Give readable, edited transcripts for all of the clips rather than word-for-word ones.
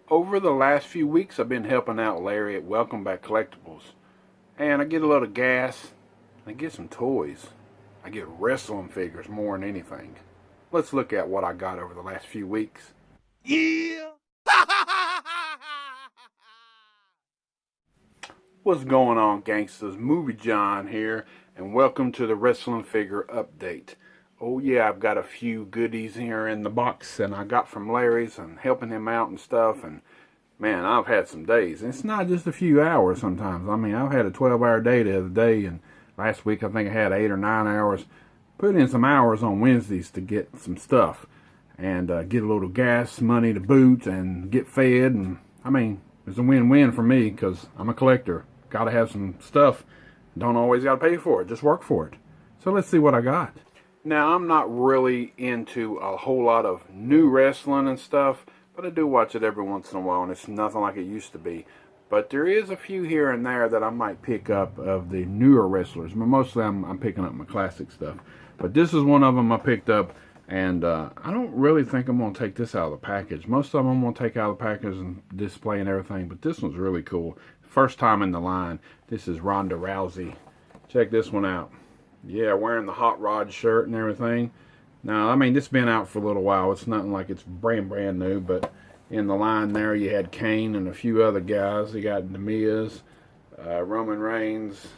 Over the last few weeks, I've been helping out Larry at Welcome Back Collectibles. And I get a load of gas, I get some toys. I get wrestling figures more than anything. Let's look at what I got over the last few weeks. Yeah! What's going on, gangsters? Movie John here, and welcome to the wrestling figure update. Oh yeah, I've got a few goodies here in the box and I got from Larry's and helping him out and stuff, and man, I've had some days. And it's not just a few hours sometimes. I mean, I've had a 12-hour day the other day, and last week I think I had 8 or 9 hours. Put in some hours on Wednesdays to get some stuff and get a little gas money to boot and get fed. And I mean, it's a win-win for me because I'm a collector. Gotta have some stuff. Don't always gotta pay for it. Just work for it. So let's see what I got. Now, I'm not really into a whole lot of new wrestling and stuff, but I do watch it every once in a while, and it's nothing like it used to be. But there is a few here and there that I might pick up of the newer wrestlers. But mostly I'm picking up my classic stuff. But this is one of them I picked up, and I don't really think I'm going to take this out of the package. Most of them I'm going to take out of the package and display and everything, but this one's really cool. First time in the line. This is Ronda Rousey. Check this one out. Yeah, wearing the Hot Rod shirt and everything. Now, I mean, this has been out for a little while. It's nothing like it's brand new, but in the line there, you had Kane and a few other guys. You got The Miz, Roman Reigns,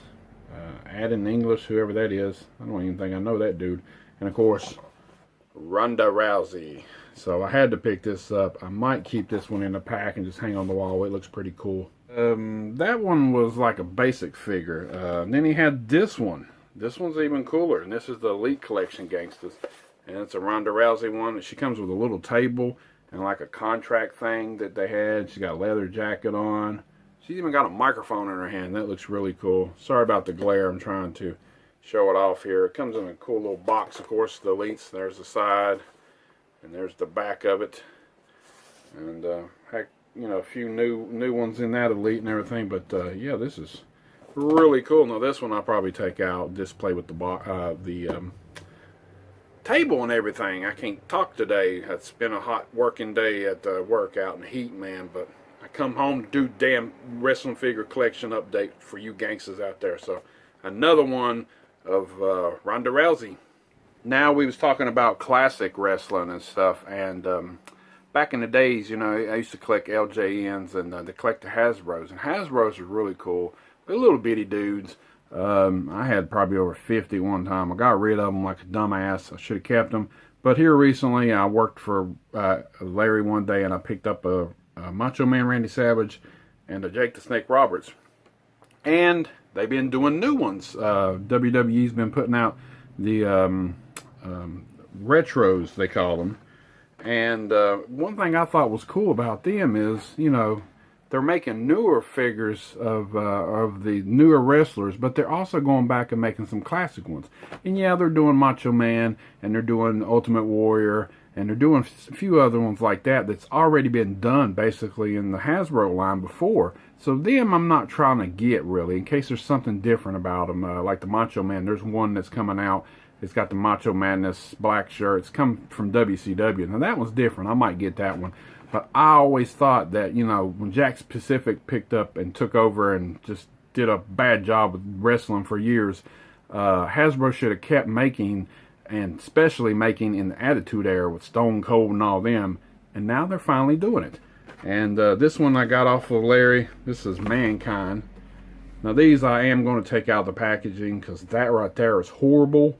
Aden English, whoever that is. I don't even think I know that dude. And, of course, Ronda Rousey. So I had to pick this up. I might keep this one in the pack and just hang on the wall. It looks pretty cool. That one was like a basic figure. Then he had this one. This one's even cooler, and this is the Elite Collection Gangsters. And it's a Ronda Rousey one. She comes with a little table and like a contract thing that they had. She's got a leather jacket on. She's even got a microphone in her hand. That looks really cool. Sorry about the glare. I'm trying to show it off here. It comes in a cool little box, of course, the Elites. There's the side, and there's the back of it. And, heck, you know, a few new ones in that Elite and everything. But, yeah, this is really cool. Now, this one I'll probably take out, display with the table and everything. I can't talk today. It's been a hot working day at the work out in the heat, man, but I come home to do damn wrestling figure collection update for you gangsters out there. So another one of Ronda Rousey. Now, we was talking about classic wrestling and stuff, and back in the days, you know, I used to collect LJNs and to collect the Hasbros, and Hasbros are really cool. They're little bitty dudes. I had probably over 50 one time. I got rid of them like a dumbass. I should have kept them. But here recently, I worked for Larry one day, and I picked up a Macho Man Randy Savage and a Jake the Snake Roberts. And they've been doing new ones. WWE's been putting out the retros, they call them. And one thing I thought was cool about them is, you know, they're making newer figures of the newer wrestlers, but they're also going back and making some classic ones. And yeah, they're doing Macho Man, and they're doing Ultimate Warrior, and they're doing a few other ones like that that's already been done basically in the Hasbro line before. So them I'm not trying to get really, in case there's something different about them. Like the Macho Man, there's one that's coming out. It's got the Macho Madness black shirt. It's come from WCW. Now that one's different. I might get that one. But I always thought that, you know, when Jakks Pacific picked up and took over and just did a bad job with wrestling for years, Hasbro should have kept making, and especially making in the Attitude Era with Stone Cold and all them. And now they're finally doing it. And this one I got off of Larry. This is Mankind. Now these I am going to take out the packaging because that right there is horrible.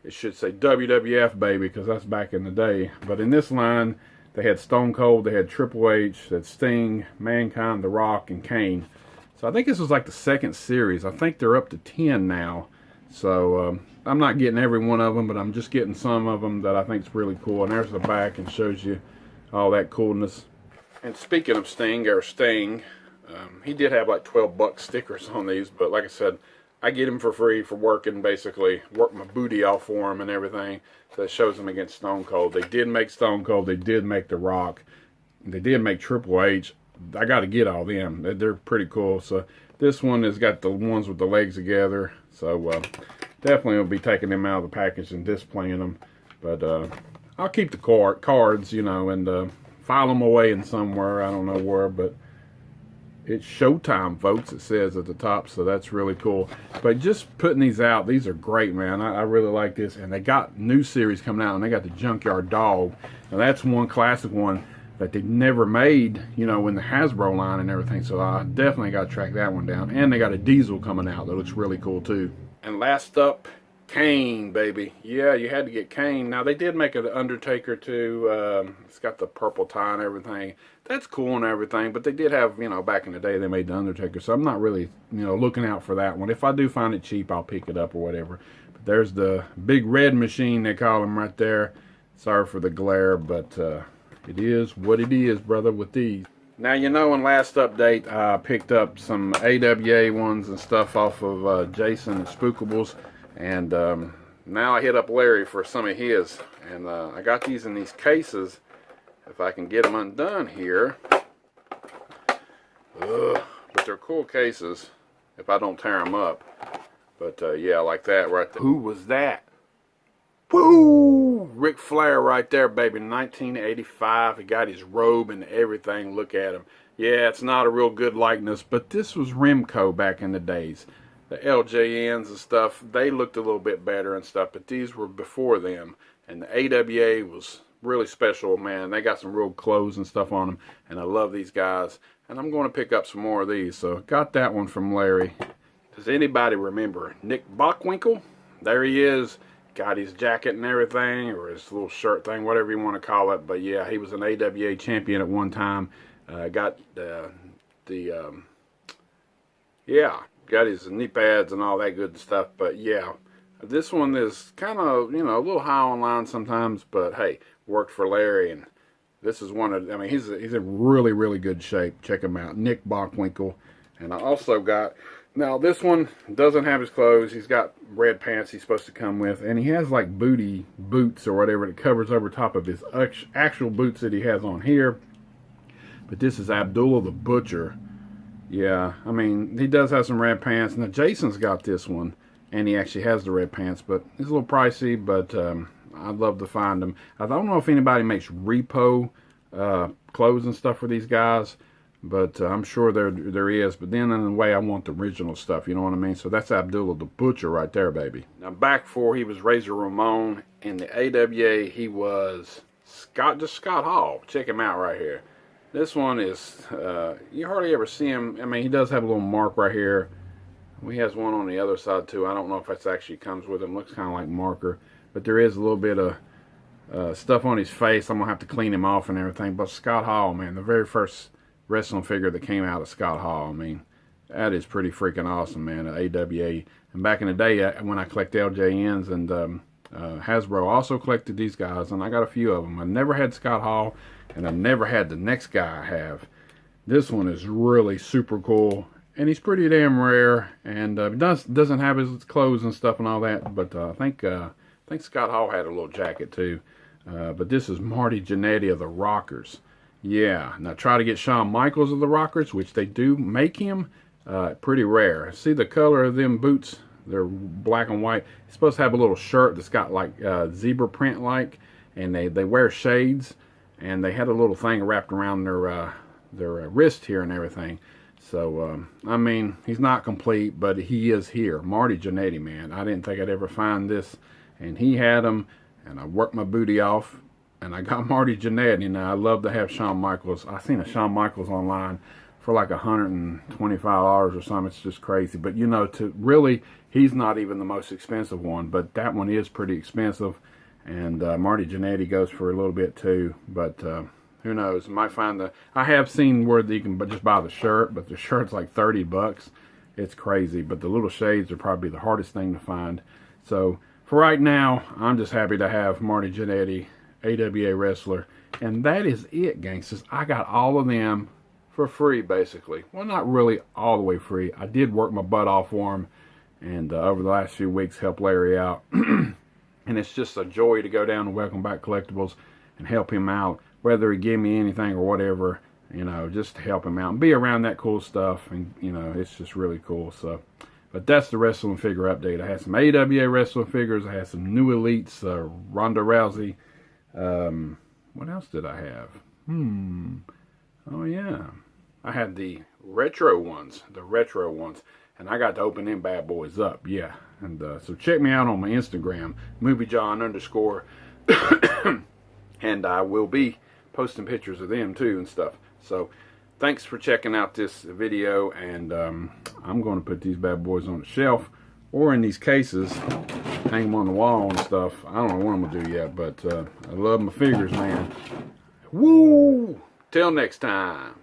It should say WWF, baby, because that's back in the day. But in this line, they had Stone Cold, they had Triple H, they had Sting, Mankind, The Rock, and Kane. So I think this was like the second series. I think they're up to 10 now. So I'm not getting every one of them, but I'm just getting some of them that I think is really cool. And there's the back and shows you all that coolness. And speaking of Sting, he did have like 12 buck stickers on these, but like I said, I get him for free for working, basically. Work my booty off for him and everything. So it shows him against Stone Cold. They did make Stone Cold. They did make The Rock. They did make Triple H. I got to get all them. They're pretty cool. So this one has got the ones with the legs together. So definitely will be taking them out of the package and displaying them. But I'll keep the cards, you know, and file them away in somewhere. I don't know where, but it's showtime, folks, it says at the top, so that's really cool. But just putting these out, these are great, man. I really like this. And they got new series coming out, and they got the Junkyard Dog. Now, that's one classic one that they never made, you know, in the Hasbro line and everything. So I definitely got to track that one down. And they got a Diesel coming out that looks really cool, too. And last up, Kane, baby. Yeah, you had to get Kane. Now, they did make an Undertaker, too. It's got the purple tie and everything. That's cool and everything, but they did have, you know, back in the day, they made the Undertaker, so I'm not really, you know, looking out for that one. If I do find it cheap, I'll pick it up or whatever. But there's the big red machine, they call him right there. Sorry for the glare, but it is what it is, brother, with these. Now, you know, in last update, I picked up some AWA ones and stuff off of Jason at Spookables, and now I hit up Larry for some of his, and I got these in these cases. If I can get them undone here. But they're cool cases if I don't tear them up. But yeah, like that right there. Who was that? Woo! Ric Flair right there, baby. 1985. He got his robe and everything. Look at him. Yeah, it's not a real good likeness, but this was Remco back in the days. The LJNs and stuff, they looked a little bit better and stuff, but these were before them. And the AWA was really special, man. They got some real clothes and stuff on them, and I love these guys, and I'm going to pick up some more of these. So got that one from Larry. Does anybody remember Nick Bockwinkel? There he is, got his jacket and everything, or his little shirt thing, whatever you want to call it. But yeah, he was an AWA champion at one time. Got got his knee pads and all that good stuff. But yeah, this one is kind of, you know, a little high on line sometimes, but hey, worked for Larry, and this is one of, I mean, he's in really, really good shape. Check him out, Nick Bockwinkel. And I also got, now this one doesn't have his clothes. He's got red pants he's supposed to come with, and he has like booty boots or whatever that covers over top of his actual boots that he has on here. But this is Abdullah the Butcher. Yeah, I mean, he does have some red pants. Now Jason's got this one, and he actually has the red pants, but it's a little pricey, but I'd love to find them. I don't know if anybody makes repo clothes and stuff for these guys, but I'm sure there is. But then in a way, I want the original stuff, you know what I mean? So that's Abdullah the Butcher right there, baby. Now back before he was Razor Ramon in the AWA, he was Scott Hall. Check him out right here. This one is, you hardly ever see him. I mean, he does have a little mark right here. He has one on the other side too. I don't know if that's actually comes with him. Looks kind of like marker. But there is a little bit of stuff on his face. I'm going to have to clean him off and everything. But Scott Hall, man, the very first wrestling figure that came out of Scott Hall. I mean, that is pretty freaking awesome, man, AWA. And back in the day, when I collected LJNs and Hasbro, I also collected these guys. And I got a few of them. I never had Scott Hall, and I never had the next guy I have. This one is really super cool. And he's pretty damn rare. And doesn't have his clothes and stuff and all that. But I think Scott Hall had a little jacket too. But this is Marty Jannetty of the Rockers. Yeah, now try to get Shawn Michaels of the Rockers, which they do make him. Pretty rare. See the color of them boots? They're black and white. He's supposed to have a little shirt that's got like zebra print like. And they wear shades. And they had a little thing wrapped around their wrist here and everything. So, I mean, he's not complete, but he is here. Marty Jannetty, man. I didn't think I'd ever find this. And he had them, and I worked my booty off, and I got Marty Jannetty. Now, I love to have Shawn Michaels. I seen a Shawn Michaels online for like $125 or something. It's just crazy. But, you know, he's not even the most expensive one, but that one is pretty expensive. And Marty Jannetty goes for a little bit, too. But who knows? Might find I have seen where you can just buy the shirt, but the shirt's like $30. It's crazy. But the little shades are probably the hardest thing to find. So for right now, I'm just happy to have Marty Jannetty, AWA wrestler. And that is it, gangsters. I got all of them for free, basically. Well, not really all the way free. I did work my butt off for him. And over the last few weeks, help Larry out. And it's just a joy to go down to Welcome Back Collectibles and help him out. Whether he give me anything or whatever, you know, just to help him out and be around that cool stuff. And, you know, it's just really cool. So, but that's the wrestling figure update. I had some AWA wrestling figures. I had some new elites, Ronda Rousey. What else did I have? Oh yeah. I had the retro ones, and I got to open them bad boys up, yeah. And so check me out on my Instagram, moviejohn_, and I will be posting pictures of them too and stuff. So thanks for checking out this video, and I'm going to put these bad boys on the shelf or in these cases, hang them on the wall and stuff. I don't know what I'm going to do yet, but I love my figures, man. Woo! Till next time.